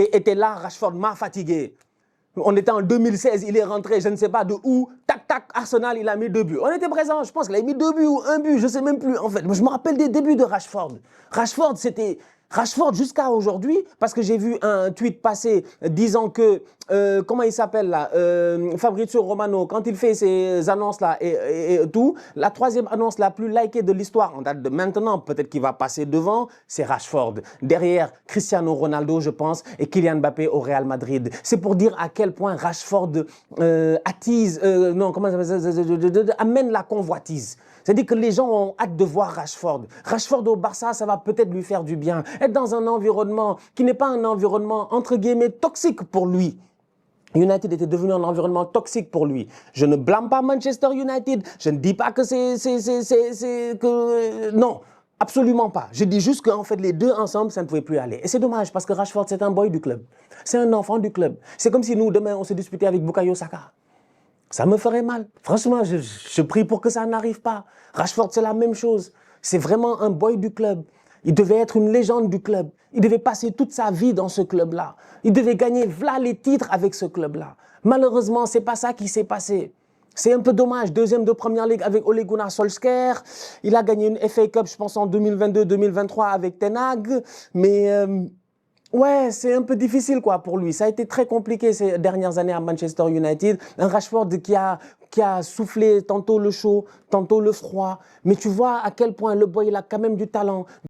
été là, Rashford m'a fatigué. On était en 2016, il est rentré, je ne sais pas de où, tac, tac, Arsenal, il a mis 2 buts. On était présents, je pense qu'il a mis 2 buts ou 1 but, je ne sais même plus en fait. Je me rappelle des débuts de Rashford. Rashford, c'était... Rashford jusqu'à aujourd'hui, parce que j'ai vu un tweet passer disant que, comment il s'appelle là, Fabrizio Romano, quand il fait ces annonces là et tout, la troisième annonce la plus likée de l'histoire, en date de maintenant, peut-être qu'il va passer devant, c'est Rashford. Derrière Cristiano Ronaldo, je pense, et Kylian Mbappé au Real Madrid. C'est pour dire à quel point Rashford attise, non, comment ça s'appelle, amène la convoitise. C'est-à-dire que les gens ont hâte de voir Rashford. Rashford au Barça, ça va peut-être lui faire du bien. Être dans un environnement qui n'est pas un environnement, entre guillemets, toxique pour lui. United était devenu un environnement toxique pour lui. Je ne blâme pas Manchester United. Je ne dis pas que non, absolument pas. Je dis juste qu'en fait, les deux ensemble, ça ne pouvait plus aller. Et c'est dommage parce que Rashford, c'est un boy du club. C'est un enfant du club. C'est comme si nous, demain, on se disputait avec Bukayo Saka. Ça me ferait mal. Franchement, je prie pour que ça n'arrive pas. Rashford, c'est la même chose. C'est vraiment un boy du club. Il devait être une légende du club. Il devait passer toute sa vie dans ce club-là. Il devait gagner voilà les titres avec ce club-là. Malheureusement, ce n'est pas ça qui s'est passé. C'est un peu dommage. Deuxième de Première Ligue avec Ole Gunnar Solskjaer. Il a gagné une FA Cup, je pense, en 2022-2023 avec Ten Hag. Mais... ouais, c'est un peu difficile quoi pour lui. Ça a été très compliqué ces dernières années à Manchester United. Un Rashford qui a soufflé tantôt le chaud, tantôt le froid. Mais tu vois à quel point le boy il a quand même du talent.